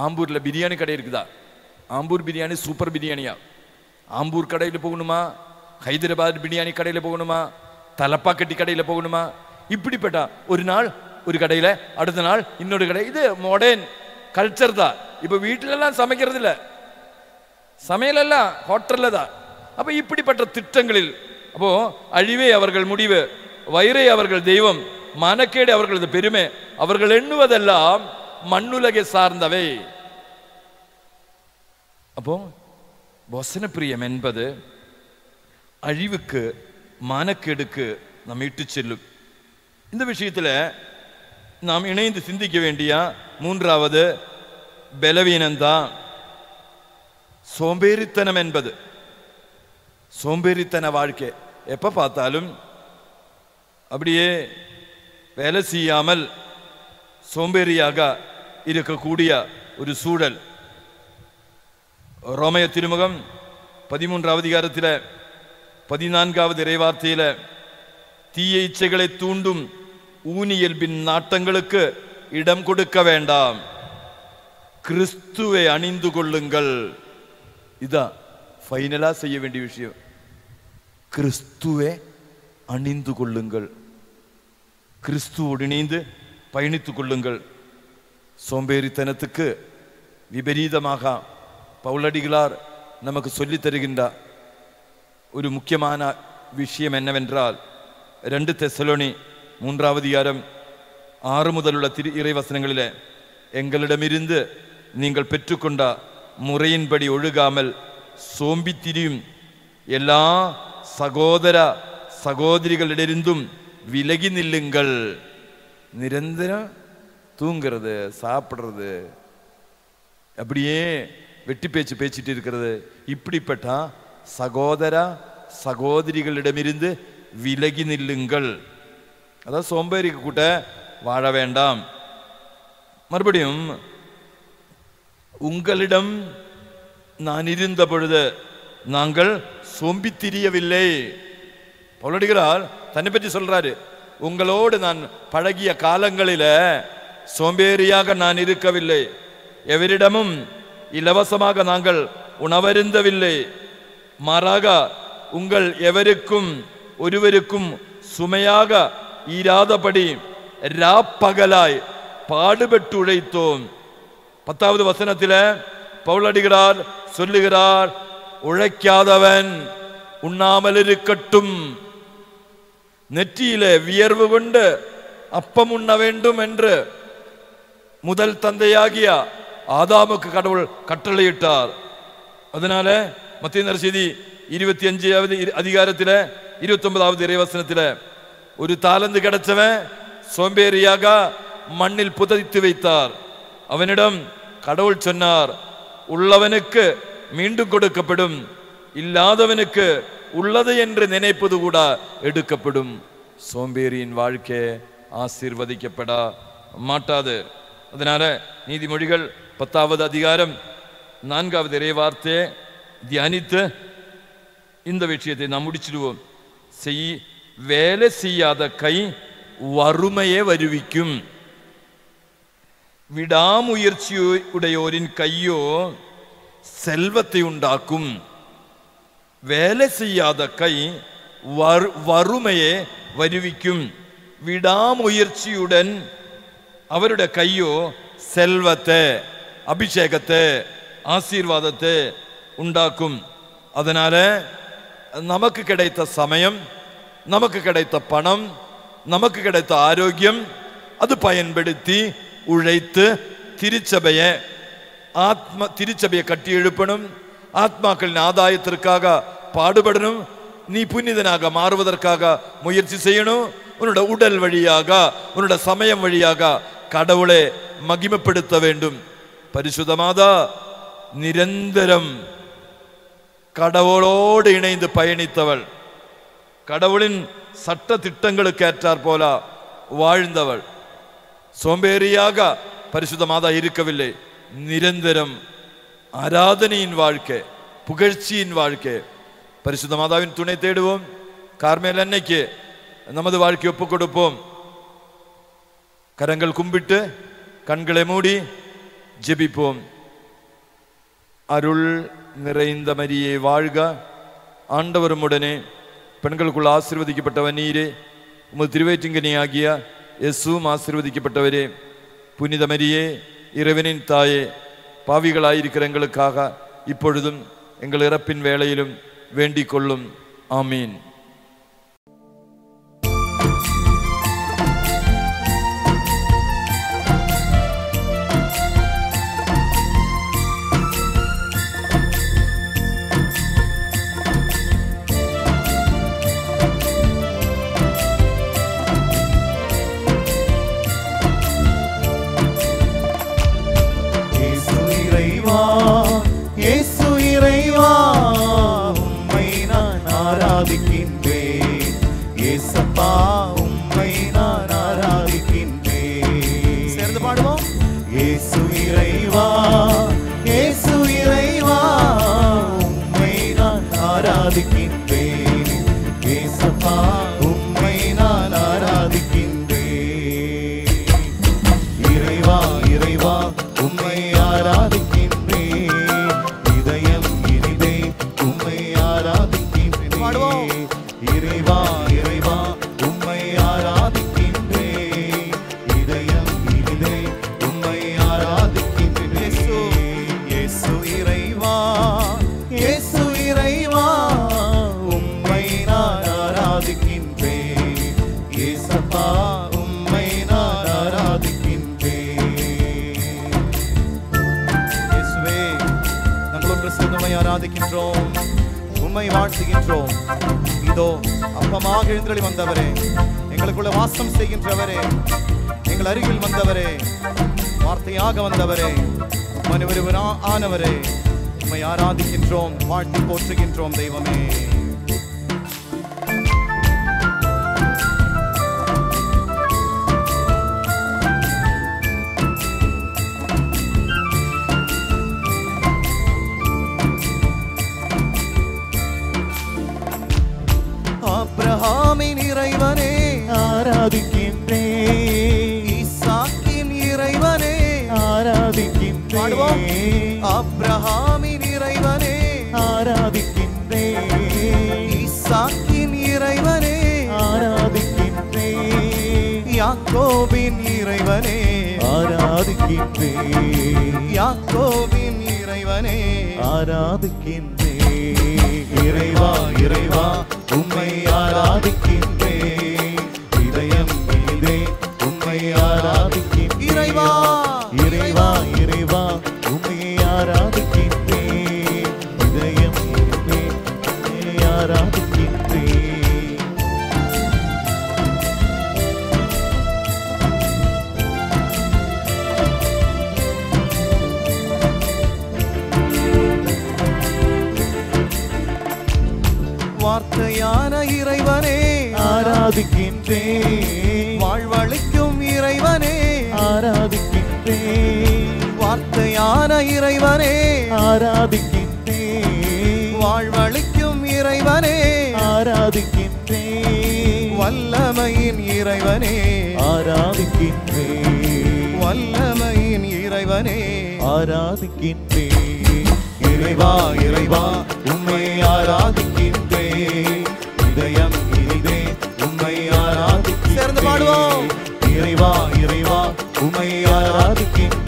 ஆம்பூரில் பிரியாணி கடை இருக்குதா? ஆம்பூர் பிரியாணி சூப்பர் பிரியாணியா? ஆம்பூர் கடையில் போகணுமா? ஹைதராபாத் பிரியாணி கடையில் போகணுமா? தலப்பாக்கட்டி கடையில் போகணுமா? இப்படிப்பட்ட ஒரு நாள் ஒரு கடையில், அடுத்த நாள் இன்னொரு கடை. இது மாடர்ன் கல்ச்சர் தான். இப்போ வீட்டிலெல்லாம் சமைக்கிறது இல்லை, சமையலெல்லாம் ஹோட்டலில் தான். அப்போ இப்படிப்பட்ட திட்டங்களில் அப்போ அழிவே அவர்கள் முடிவு, வயிறே அவர்கள் தெய்வம், மானக்கேடு அவர்களது பெருமை, அவர்கள் எண்ணுவதெல்லாம் மண்ணுலகை சார்ந்தவை. அப்போ வசன பிரியம் என்பது அழிவுக்கு, மானக்கேடுக்கு நம்ம இட்டு செல்லும். இந்த விஷயத்தில் நாம் இணைந்து சிந்திக்க வேண்டிய மூன்றாவது பலவீனம்தான் சோம்பேறித்தனம் என்பது. சோம்பேறித்தன வாழ்க்கை. எப்ப பார்த்தாலும் அப்படியே வேலை செய்யாமல் சோம்பேறியாக இருக்கக்கூடிய ஒரு சூழல். ரோமைய திருமுகம் 13 14 இறைவார்த்தையில தீய இச்சைகளை தூண்டும் ஊனியல்பின் நாட்டங்களுக்கு இடம் கொடுக்க வேண்டாம், கிறிஸ்துவை அணிந்து கொள்ளுங்கள். இதான் ஃபைனலா செய்ய வேண்டிய விஷயம். கிறிஸ்துவை அணிந்து கொள்ளுங்கள், கிறிஸ்துவோடு இணைந்து பயணித்துக் கொள்ளுங்கள். சோம்பேறித்தனத்துக்கு விபரீதமாக பவுலடிகளார் நமக்கு சொல்லித் தருகின்றார் ஒரு முக்கியமான விஷயம் என்னவென்றால் 2 தெசலோனி 3:6 முதலுள்ள இறைவசனங்களிலே, எங்களிடமிருந்து நீங்கள் பெற்றுக்கொண்ட முறையின்படி ஒழுகாமல் சோம்பி திரியும் எல்லா சகோதர சகோதரிகளிடமிருந்தும் விலகி நில்லுங்கள். நிரந்தரம் தூங்கிறது, சாப்பிடுறது, அப்படியே வெட்டி பேச்சு பேச்சிட்டு இருக்கிறது, இப்படிப்பட்ட சகோதர சகோதரிகளிடமிருந்து விலகி நில்லுங்கள். அதாவது சோம்பேறிக்கு கூட்ட வாழ வேண்டாம். மறுபடியும், உங்களிடம் நான் இருந்த பொழுது நாங்கள் சோம்பி திரியவில்லை. பவுலடிகளார் தன்னை பற்றி சொல்றாரு, உங்களோடு நான் பழகிய காலங்களில சோம்பேறியாக நான் இருக்கவில்லை, எவரிடமும் இலவசமாக நாங்கள் உணவருந்தவில்லை, மாறாக உங்கள் எவருக்கும் ஒருவருக்கும் சுமையாக ஈராதபடி ராப்பகலாய் பாடுபட்டு உழைத்தோம். 10வது வசனத்தில பவுலடிகளார் சொல்லுகிறார், உழைக்காதவன் உண்ணாமல் இருக்கட்டும், நெற்றியில வியர்வு கொண்டு அப்பம் உண்ண வேண்டும் என்று முதல் தந்தையாகிய ஆதாமுக்கு கடவுள் கட்டளையிட்டார். அதனால மத்தேயு நற்செய்தி 25வது அதிகாரத்தில் 29வது இறைவசனத்தில், ஒரு தாலந்து கிடைச்சவன் சோம்பேறியாக மண்ணில் புதைத்து வைத்தார். அவனிடம் கடவுள் சொன்னார், உள்ளவனுக்கு மீண்டும் கொடுக்கப்படும், இல்லாதவனுக்கு உள்ளது என்று நினைப்பது கூட எடுக்கப்படும். சோம்பேறியின் வாழ்க்கை ஆசீர்வதிக்கப்பட மாட்டாது. அதனால நீதிமொழிகள் 10வது அதிகாரம் 4வது இறைவார்த்தையை தியானித்து இந்த விஷயத்தை நாம் முடிச்சிடுவோம். வேலை செய்யாத கை வறுமையை வருவிக்கும், விடாமுயற்சியுடையோரின் கையோ செல்வத்தை உண்டாக்கும். வேலை செய்யாத கை வறுமையை வருவிக்கும், விடாமுயற்சியுடன் அவருடைய கையோ செல்வத்தை, அபிஷேகத்தை, ஆசீர்வாதத்தை உண்டாக்கும். அதனால நமக்கு கிடைத்த சமயம், நமக்கு கிடைத்த பணம், நமக்கு கிடைத்த ஆரோக்கியம், அது பயன்படுத்தி உழைத்து திருச்சபையை கட்டி எழுப்பணும், ஆத்மாக்களின் ஆதாயத்திற்காக பாடுபடணும். நீ புனிதனாக மாறுவதற்காக முயற்சி செய்யணும். உன்னோட உடல் வழியாக, உன்னோட சமயம் வழியாக கடவுளை மகிமைப்படுத்த வேண்டும். பரிசுத்த மாதா நிரந்தரம் கடவுளோடு இணைந்து பயணித்தவள், கடவுளின் சட்ட திட்டங்களுக்கு ஏற்றார் போல வாழ்ந்தவள். சோம்பேறியாக பரிசுத்த மாதா இருக்கவில்லை. நிரந்தரம் ஆராதனையின் வாழ்க்கை, புகழ்ச்சியின் வாழ்க்கை. பரிசுத்த மாதாவின் துணை தேடுவோம். கார்மேல் அன்னைக்கு நமது வாழ்க்கை ஒப்புக் கொடுப்போம். கரங்கள் கும்பிட்டு கண்களை மூடி ஜெபிப்போம். அருள் நிறைந்த மரியே வாழ்க, ஆண்டவரும் உடனே, பெண்களுக்குள் ஆசீர்வதிக்கப்பட்டவர் நீரே, உமது திருவயிற்றிங்கனி ஆகிய இயேசுவும் ஆசீர்வதிக்கப்பட்டவரே. புனித மரியே, இறைவனின் தாயே, பாவிகளாயிருக்கிற எங்களுக்காக இப்பொழுதும் எங்கள் இறப்பின் வேளையிலும் வேண்டிக் கொள்ளும். ஆமீன். இயேசு இறைவா, உம்மை நான் ஆராதிக்கின்றேன். இயேசப்பா, உம்மை நான் ஆராதிக்கின்றேன். சேர்ந்து பாடுவோம். இயேசு இறைவா, இயேசு இறைவா, உம்மை நான் ஆராதிக்கின்றேன். இயேசப்பா, உம்மை நான் ஆராதிக்கின்றேன். இறைவா, இறைவா, உம்மை ஆராதிக்கின்றேன். இதயம் இனிதே உம்மை ஆராதிக்கின்றேன். இறைவா, இறைவா, உம்மை ஆராதிக்கின்றேன். இதயம் இனிதே உம்மை ஆராதிக்கின்றேன். இயேசு இறைவா, இயேசு இறைவா, உம்மை நான் ஆராதிக்கின்றேன். இயேசப்பா, உம்மை நான் ஆராதிக்கின்றேன். இயேசுவே, நாங்கள் ஒன்று சேர்ந்து உம்மை ஆராதிக்கின்றோம், உம்மை வாழ்த்துகின்றோம். இதோ அப்பமாக எழுந்தருளி வந்தவரே, எங்களுக்குள்ள வாசம் செய்கின்றவரே, எங்கள் அருகில் வந்தவரே, வார்த்தையாக வந்தவரே, மனிதர் ஆனவரே, உம்மை ஆராதிக்கின்றோம், வாழ்த்தி போற்றுகின்றோம் தெய்வமே. ஆபிரகாமின் இறைவனே ஆராதிக்கின்றேன். ஈசாக்கின் இறைவனே ஆராதிக்கின்றேன். ஆபிரகாமின் இறைவனே ஆராதிக்கின்றேன். ஈசாக்கின் இறைவனே ஆராதிக்கின்றேன். யாக்கோபின் இறைவனே ஆராதிக்கின்றேன். யாக்கோபின் இறைவனே ஆராதிக்கின்றேன். இறைவா, இறைவா, உம்மை ஆராதிக்கின்றேன். இதயம் இனிதே உம்மை ஆராதிக்கின்றேன். இறைவா, இறைவா, இறைவா, உம்மை ஆராதிக்கின்றேன். இதயம் இனிதே உம்மை ஆராதிக்கின்றேன். வார்த்தையான இறைவனே ஆராதிக்கின்றேன். வாழ்வளிக்கும் இறைவனே ஆராதிக்கின்றேன். வார்த்தையான இறைவனே ஆராதிக்கின்றேன். வாழ்வளிக்கும் இறைவனே ஆராதிக்கின்றேன். வல்லமையின் இறைவனே ஆராதிக்கின்றேன். வல்லமையின் இறைவனே ஆராதிக்கின்றேன். இறைவா இறைவா உம்மை ஆராதிக்கின்றேன். இதயம் இனிதே உம்மை ஆராதிக்கின்றேன். சேர்ந்து பாடுவோம். இறைவா இறைவா உம்மை ஆராதிக்கின்றேன்.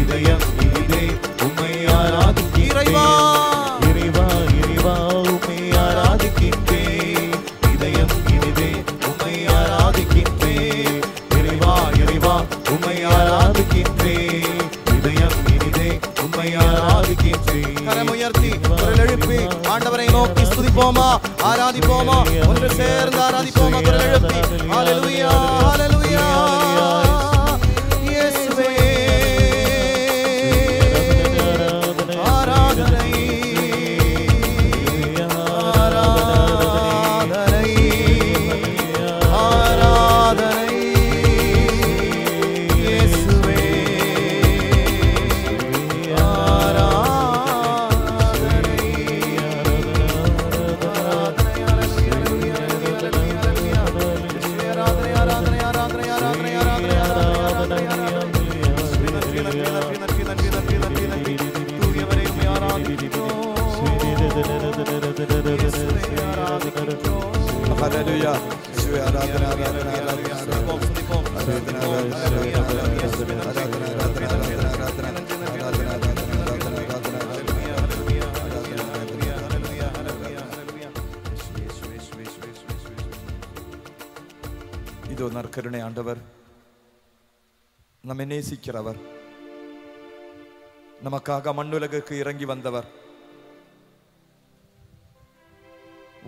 இதயம் இனிதே உம்மை ஆராதிக்கின்றேன். இறைவா இறைவா இறைவா உம்மை ஆராதிக்கின்றேன். இதயம் இனிதே உம்மை ஆராதிக்கின்றேன். இறைவா இறைவா உம்மை ஆராதிக்கின்றேன். இதயம் இனிதே உம்மை ஆராதிக்கின்றேன். கரமுயர்த்தி குரல் எழுப்பி ஆண்டவரை நோக்கி ஸ்துதிப்போமா, ஆராதிப்போமா, ஒன்று சேர்ந்து ஆராதிப்போமா. குரல் எழுப்பி ஹல்லேலூயா ஹல்லேலூயா. இயேசுவே ஆராதனை ஆராதனை ஆராதனை. இயேசுவே Hallelujah. യേശുവേ ആരാധന ആരാധന ആരാധന இதோ நற்கருணை ஆண்டவர், நம்மை நேசிக்கிறவர், நமக்காக மண்ணுலகுக்கு இறங்கி வந்தவர்,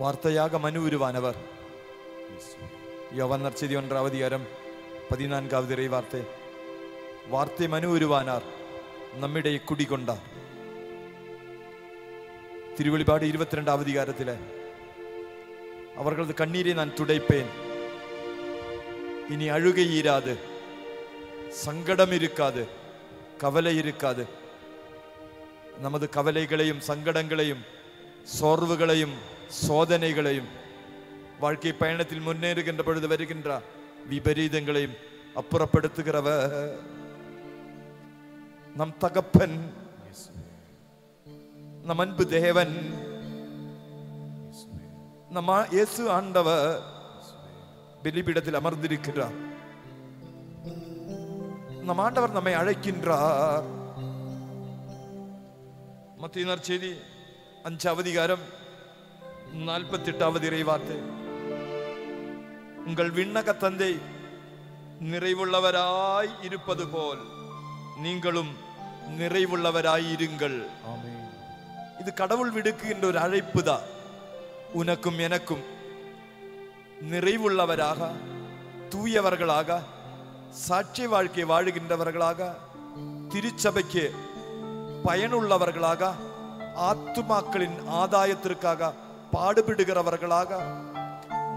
வார்த்தையாக மனு உருவானவர். யோவான் நற்செய்தி 1:14 இறை வார்த்தை, வார்த்தை மனு உருவானார், நம்மிடையே குடிகொண்டார். திருவெளிப்பாடு 22 அவர்களது கண்ணீரை நான் துடைப்பேன், இனி அழுகை ஈராது, சங்கடம் இருக்காது, கவலை இருக்காது. நமது கவலைகளையும் சங்கடங்களையும் சோர்வுகளையும் சோதனைகளையும் வாழ்க்கை பயணத்தில் முன்னேறுகின்ற பொழுது வருகின்ற விபரீதங்களையும் அப்புறப்படுத்துகிறவர் நம் தகப்பன், நம் அன்பு தேவன், நம்ம இயேசு ஆண்டவர் பலிபீடத்தில் அமர்ந்திருக்கிறார். நம் ஆண்டவர் நம்மை அழைக்கின்றார். மத்தேயு நற்செய்தி 5:48 இறை வார்த்தை, உங்கள் விண்ணக தந்தை நிறைவுள்ளவராய் இருப்பது போல் நீங்களும் நிறைவுள்ளவராய் இருங்கள். இது கடவுள் விடுக்கின்ற ஒரு அழைப்பு தான். உனக்கும் எனக்கும் நிறைவுள்ளவராக, தூயவர்களாக, சாட்சி வாழ்க்கை வாழுகின்றவர்களாக, திருச்சபைக்கு பயனுள்ளவர்களாக, ஆத்துமாக்களின் ஆதாயத்திற்காக பாடுபடுகிறவர்களாக,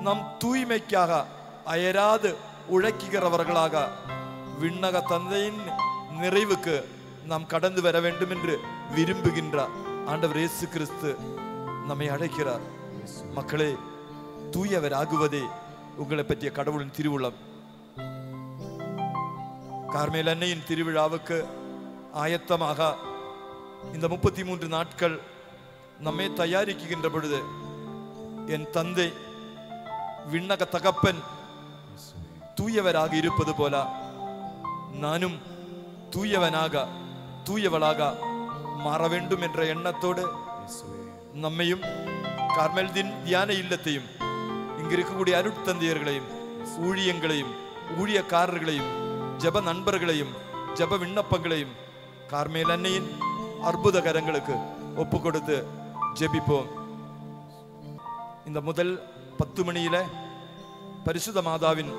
நம் தூய்மைக்காக அயராது உழைக்குகிறவர்களாக விண்ணக தந்தையின் நிறைவுக்கு நாம் கடந்து வர வேண்டும் என்று விரும்புகின்றார் ஆண்டவர் இயேசு கிறிஸ்து நம்மை அழைக்கிறார். மக்களே, தூயவராகுவதே உங்களை பற்றிய கடவுளின் திருவுளம். கார்மேல் அன்னையின் திருவிழாவுக்கு ஆயத்தமாக இந்த 33 நாட்கள் நம்மை தயாரிக்கின்ற பொழுது, என் தந்தை விண்ணக தகப்பன் தூயவராக இருப்பது போல நானும் தூயவனாக தூயவளாக மாற வேண்டும் என்ற எண்ணத்தோடு நம்மையும் கார்மேல் தியான இல்லத்தையும் இங்கு இருக்கக்கூடிய அருட்தந்தையர்களையும் ஊழியங்களையும் ஊழியக்காரர்களையும் ஜப நண்பர்களையும் ஜப விண்ணப்பங்களையும் கார்மேல் அன்னையின் அற்புத கரங்களுக்கு ஒப்பு கொடுத்து ஜெபிப்போம். இந்த முதல் 10 மணியில பரிசுத்த மாதாவின்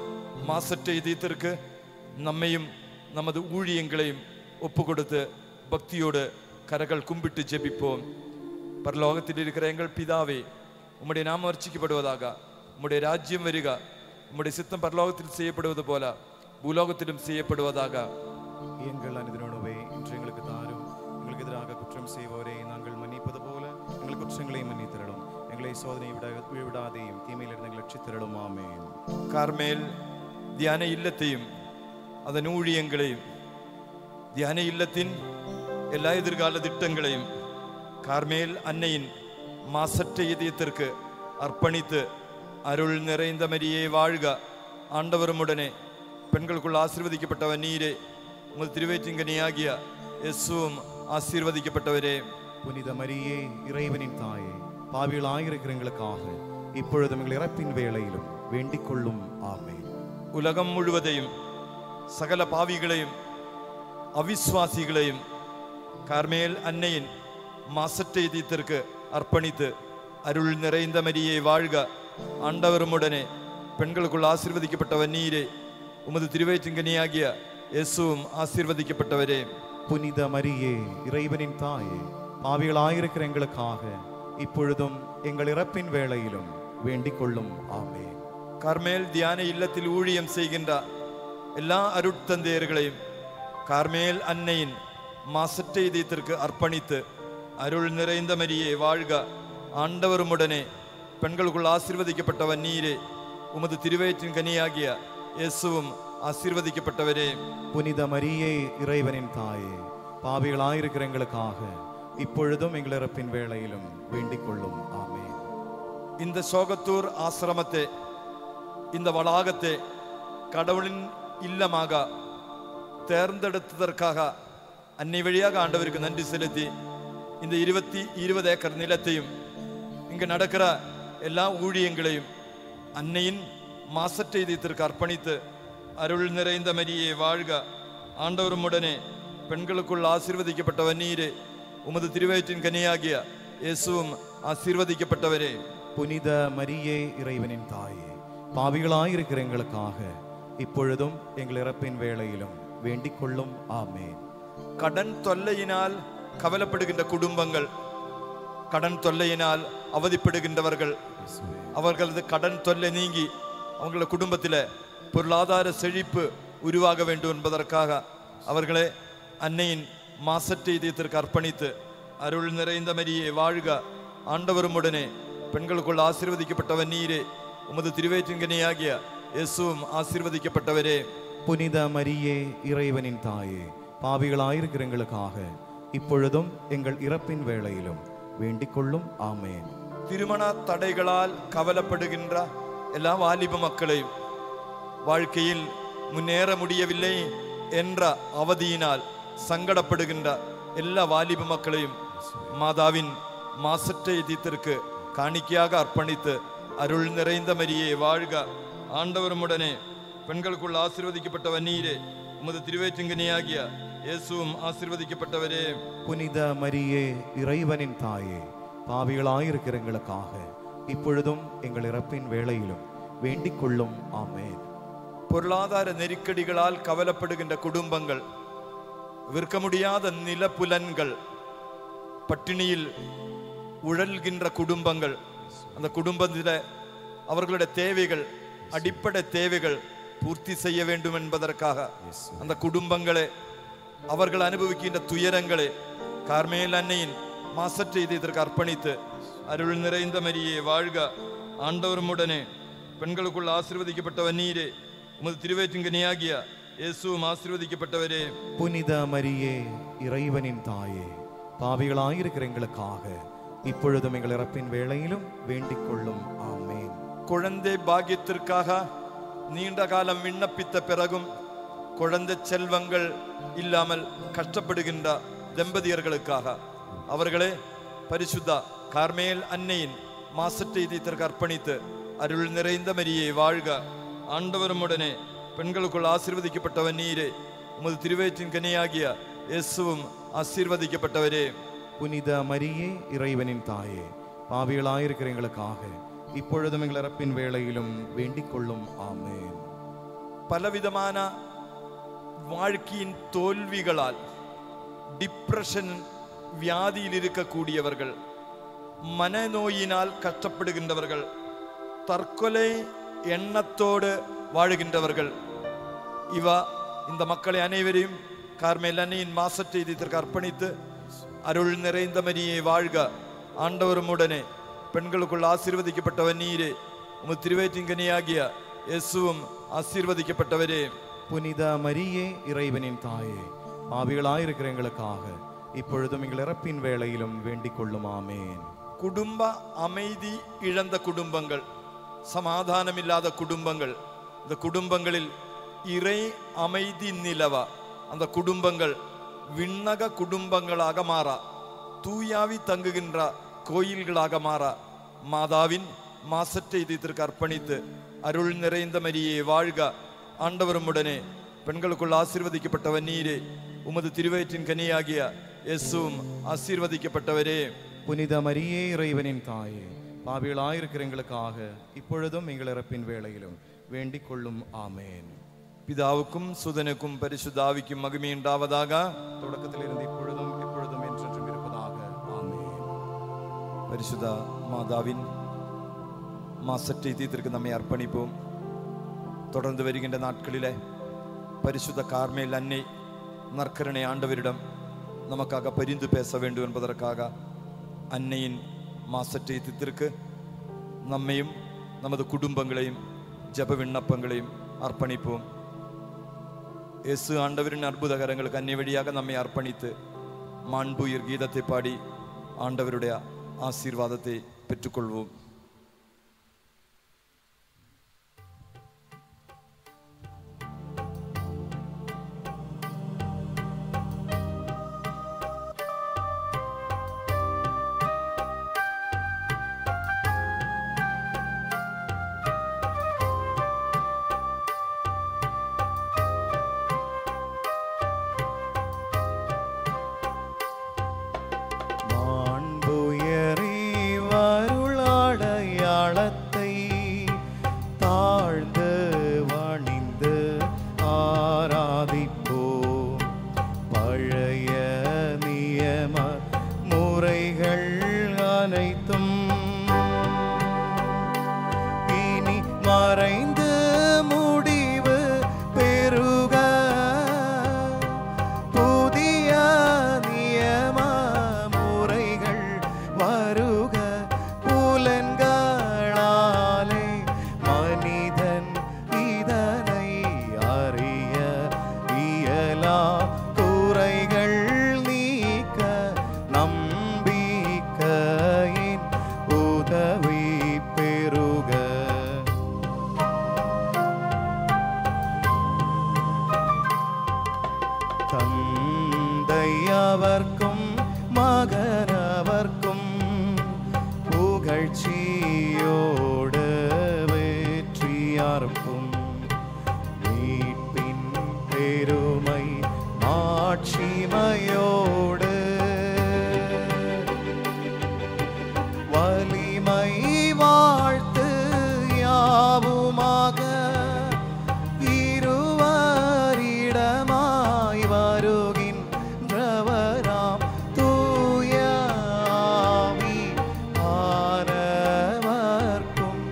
மாசற்ற இதயத்திற்கு நம்மையும் நமது ஊழியங்களையும் ஒப்பு கொடுத்து பக்தியோடு கரங்கள் கும்பிட்டு ஜெபிப்போம். பரலோகத்தில் இருக்கிற எங்கள் பிதாவே, உம்முடைய நாமம் அர்ச்சிக்கப்படுவதாக, உம்முடைய ராஜ்யம் வருக, உம்முடைய சித்தம் பரலோகத்தில் செய்யப்படுவது போல பூலோகத்திலும் செய்யப்படுவதாக. எங்கள் அனுதின உணவை எங்களை சோதனை விடாதையும் தீமையிலிருந்து ரட்சித்தருளும். ஆமென். கார்மேல் தியான இல்லத்தையும் அதன் ஊழியங்களையும் தியான இல்லத்தின் எல்லா எதிர்கால திட்டங்களையும் கார்மேல் அன்னையின் மாசற்ற இதயத்திற்கு அர்ப்பணித்து அருள் நிறைந்த மரியே வாழ்க, ஆண்டவருமுடனே பெண்களுக்குள் ஆசீர்வதிக்கப்பட்டவர் நீரே, உங்கள் திருவேற்றிங்கனியாகிய இயேசுவும் ஆசீர்வதிக்கப்பட்டவரே. புனித மரியே, இறைவனின் தாயே, பாவிகளாயிருக்கிற எங்களுக்காக இப்பொழுதும் எங்கள் இறப்பின் வேளையிலும் வேண்டிக் கொள்ளும். ஆமென். உலகம் முழுவதையும் சகல பாவிகளையும் அவிஸ்வாசிகளையும் கார்மேல் அன்னையின் மாசற்ற இதயத்திற்கு அர்ப்பணித்து அருள் நிறைந்த மரியே வாழ்க, ஆண்டவருமுடனே பெண்களுக்குள் ஆசீர்வதிக்கப்பட்டவர் நீரே, உமது திருவயிற்றின்கனியாகிய இயேசுவும் ஆசீர்வதிக்கப்பட்டவரே. புனித மரியே, இறைவனின் தாயே, பாவிகளாயிருக்கிற எங்களுக்காக இப்பொழுதும் எங்கள் இறப்பின் வேளையிலும் வேண்டிக் கொள்ளும். ஆமென். கார்மேல் தியான இல்லத்தில் ஊழியம் செய்கின்ற எல்லா அருட்தந்தையர்களையும் கார்மேல் அன்னையின் மாசற்ற இதயத்திற்கு அர்ப்பணித்து அருள் நிறைந்த மரியே வாழ்க, ஆண்டவருமுடனே பெண்களுக்குள் ஆசீர்வதிக்கப்பட்டவர் நீரே, உமது திருவயிற்றின் கனியாகிய இயேசுவும் ஆசீர்வதிக்கப்பட்டவரே. புனித மரியே, இறைவனின் தாயே, பாவிகளாயிருக்கிற எங்களுக்காக இப்பொழுதும் எங்கள் இறப்பின் வேளையிலும் வேண்டிக் கொள்ளும். ஆமென். இந்த சோகத்தூர் ஆசிரமத்தை, இந்த வளாகத்தை கடவுளின் இல்லமாக தேர்ந்தெடுத்ததற்காக அன்னை வழியாக ஆண்டவருக்கு நன்றி செலுத்தி இந்த 20 ஏக்கர் நிலத்தையும் இங்கு நடக்கிற எல்லா ஊழியங்களையும் அன்னையின் மாசற்ற இதயத்திற்கு அர்ப்பணித்து அருள் நிறைந்த மரியே வாழ்க, ஆண்டவருமுடனே பெண்களுக்குள் ஆசீர்வதிக்கப்பட்டவர் நீரே, உமது திருவயிற்றின் கனியாகிய இயேசுவும் ஆசீர்வதிக்கப்பட்டவரே. புனித மரியே, இறைவனின் தாயே, பாவிகளாயிருக்கிற எங்களுக்காக இப்பொழுதும் எங்கள் இறப்பின் வேளையிலும் வேண்டிக் கொள்ளும். ஆமென். கடன் தொல்லையினால் கவலைப்படுகின்ற குடும்பங்கள், கடன் தொல்லையினால் அவதிப்படுகின்றவர்கள், அவர்களது கடன் தொல்லை நீங்கி அவங்கள குடும்பத்தில் பொருளாதார செழிப்பு உருவாக வேண்டும் என்பதற்காக அவர்களே அன்னையின் மாசற்ற இதயத்திற்கு அர்ப்பணித்து அருள் நிறைந்த மரியே வாழ்க, ஆண்டவருமுடனே பெண்களுக்குள் ஆசீர்வதிக்கப்பட்டவர் நீரே, உமது திருவயிற்றின்கனியாகிய இயேசுவும் ஆசீர்வதிக்கப்பட்டவரே. புனித மரியே, இறைவனின் தாயே, பாவிகளாயிருக்கிற எங்களுக்காக இப்பொழுதும் எங்கள் இறப்பின் வேளையிலும் வேண்டிக் கொள்ளும். ஆமென். திருமண தடைகளால் கவலைப்படுகின்ற எல்லா வாலிப மக்களையும், வாழ்க்கையில் முன்னேற முடியவில்லை என்ற அவதியினால் சங்கடப்படுகின்ற எல்லா வாலிப மக்களையும் மாதாவின் மாசற்ற இதயத்திற்கு காணிக்கையாக அர்ப்பணித்து அருள் நிறைந்த மரியே வாழ்க, ஆண்டவருமுடனே பெண்களுக்குள் ஆசீர்வதிக்கப்பட்டவர் நீரே, உமது திருவயிற்றின்கனியாகிய இயேசுவும் ஆசீர்வதிக்கப்பட்டவரே. புனித மரியே, இறைவனின் தாயே, பாவிகளாயிருக்கிற எங்களுக்காக இப்பொழுதும் எங்கள் இறப்பின் வேளையிலும் வேண்டிக் கொள்ளும். ஆமென். பொருளாதார நெருக்கடிகளால் கவலைப்படுகின்ற குடும்பங்கள், விற்க முடியாத நிலப்புலன்கள், பட்டினியில் உழல்கின்ற குடும்பங்கள், அந்த குடும்பத்தில் அவர்களுடைய தேவைகள், அடிப்படை தேவைகள் பூர்த்தி செய்ய வேண்டும் என்பதற்காக அந்த குடும்பங்களை, அவர்கள் அனுபவிக்கின்ற துயரங்களை கார்மேல் அன்னையின் மாசற்ற இதயத்திற்கு அர்ப்பணித்து அருள் நிறைந்த மரியே வாழ்க, ஆண்டவருமுடனே பெண்களுக்குள் ஆசீர்வதிக்கப்பட்டவர் நீரே, உமது திருவயிற்றின்கனியாகிய இயேசுவும் ஆசீர்வதிக்கப்பட்டவரே. புனித மரியே, இறைவனின் தாயே, பாவிகளாயிருக்கிற எங்களுக்காக இப்பொழுதும் எங்கள் இறப்பின் வேளையிலும் வேண்டிக் கொள்ளும். ஆமென். குழந்தை பாக்கியத்திற்காக நீண்ட காலம் விண்ணப்பித்த பிறகும் குழந்தை செல்வங்கள் இல்லாமல் கஷ்டப்படுகின்ற தம்பதியர்களுக்காக அவர்களே பரிசுத்த கார்மேல் அன்னையின் மாசற்ற இதயத்திற்கு அர்ப்பணித்து அருள் நிறைந்த மரியே வாழ்க, ஆண்டவருமுடனே பெண்களுக்குள் ஆசீர்வதிக்கப்பட்டவர் நீரே, உமது திருவயிற்றின் கனியாகிய இயேசுவும் ஆசீர்வதிக்கப்பட்டவரே. புனித மரியே, இறைவனின் தாயே, பாவிகளாயிருக்கிற எங்களுக்காக இப்பொழுதும் எங்கள் இறப்பின் வேளையிலும் வேண்டிக் கொள்ளும். ஆமென். பலவிதமான வாழ்க்கையின் தோல்விகளால் டிப்ரெஷன் வியாதியில் இருக்கக்கூடியவர்கள், மனநோயினால் கஷ்டப்படுகின்றவர்கள், தற்கொலை எண்ணத்தோடு வாழுகின்றவர்கள், இந்த மக்களை அனைவரையும் கார்மேல் அன்னையின் மாசற்ற இதயத்திற்கு அர்ப்பணித்து அருள் நிறைந்த மரியே வாழ்க, ஆண்டவருமுடனே பெண்களுக்குள் ஆசீர்வதிக்கப்பட்டவன் நீரே. உமது திருவயிற்றின் கனியாகிய இயேசுவும் ஆசீர்வதிக்கப்பட்டவரே. புனித மரியே இறைவனின் தாயே, பாவிகளாயிருக்கிற எங்களுக்காக இப்பொழுதும் எங்கள் இறப்பின் வேளையிலும் வேண்டிக் கொள்ளும். ஆமேன். குடும்ப அமைதி இழந்த குடும்பங்கள், சமாதானமில்லாத குடும்பங்கள், இந்த குடும்பங்களில் இறை அமைதி நிலவ அந்த குடும்பங்கள் விண்ணக குடும்பங்களாக மாறா, தூயாவி தங்குகின்ற கோயில்களாக மாறா மாதாவின் மாசற்ற இதயத்திற்கு அர்ப்பணித்து அருள் நிறைந்த மரியே வாழ்க, ஆண்டவரும் உடனே பெண்களுக்குள் ஆசீர்வதிக்கப்பட்டவன் நீரே. உமது திருவயிற்றின் கனியாகிய இயேசுவும் ஆசீர்வதிக்கப்பட்டவரே. புனித மரியே இறைவனின் தாயே, பாவிகளாயிருக்கிற எங்களுக்காக இப்பொழுதும் எங்கள் இறப்பின் வேளையிலும் வேண்டிக் கொள்ளும். ஆமேன். பிதாவுக்கும் சுதனுக்கும் பரிசுத்தாவிக்கும் மகிமை உண்டாவதாக. தொடக்கத்தில் இருந்து இப்பொழுதும் எப்பொழுதும் என்றென்றும் இருப்பதாக. ஆமேன். பரிசுத்த மாதாவின் மாசற்ற இதயத்திற்கு நம்மை அர்ப்பணிப்போம். தொடர்ந்து வருகின்ற நாட்களிலே பரிசுத்த கார்மேல் அன்னை நற்கருணை ஆண்டவரிடம் நமக்காக பரிந்து பேச வேண்டும் என்பதற்காக அன்னையின் மாசற்ற இதயத்திற்கு நம்மையும் நமது குடும்பங்களையும் ஜெப விண்ணப்பங்களையும் அர்ப்பணிப்போம். இயேசு ஆண்டவரின் அற்புத கரங்களுக்கு அன்னை வழியாக நம்மை அர்ப்பணித்து மாண்புயிர் கீதத்தை பாடி ஆண்டவருடைய ஆசீர்வாதத்தை பெற்றுக்கொள்வோம். தந்தையவர்க்கும் மகனவர்க்கும் புகழ்ச்சியோடு வெற்றியார்க்கும் மீட்பின் பெருமை மாட்சிமையோடு வலிமை வாழ்த்து யாவுமாக இருவரிடமாய் வருகின்றவராம் தூய ஆவி ஆனவர்க்கும்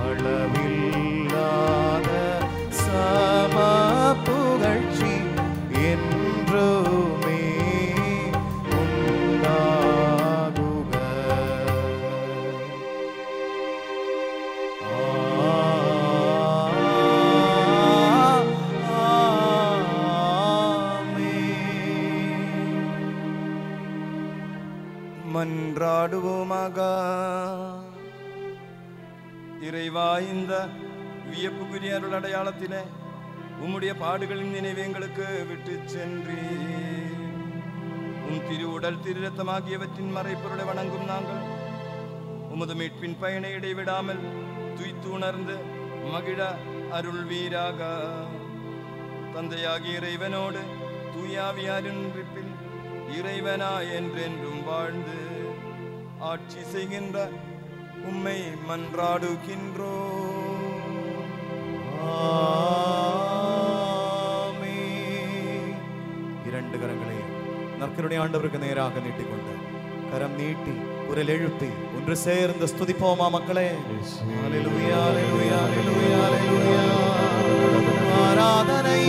அளவில்லாத சம புகழ்ச்சி என்றுமே உண்டாகுக. மன்றாடுவோமாக. இறைவா, இந்த வியப்புக்குரிய அருள் அடையாளத்திலே உம்முடைய பாடுகளின் நினைவை எங்களுக்கு விட்டு சென்றீர். உம் திரு உடல் திரு ரத்தமாகியவற்றின் மறைப்பொருளை வணங்கும் நாங்கள் உமது மீட்பின் பயனை இடைவிடாமல் துய்த்து உணர்ந்து மகிழ அருள்வீராக. தந்தையாகிய இறைவனோடு தூயாவியாரின் ஒன்றிப்பில் இறைவனாய் என்றென்றும் வாழ்ந்து ஆட்சி செய்கின்ற உம்மை மன்றாடுகின்றோம். ஆமென். இரண்டு கரங்களையும் நற்கருணை ஆண்டவருக்கு நேராக நீட்டிக்கொண்டு கரம் நீட்டி குரல் எழுப்பி ஒன்று சேர்ந்து ஸ்துதிப்போமா மக்களே. ஹல்லேலூயா, ஹல்லேலூயா, ஹல்லேலூயா, ஹல்லேலூயா. ஆராதனை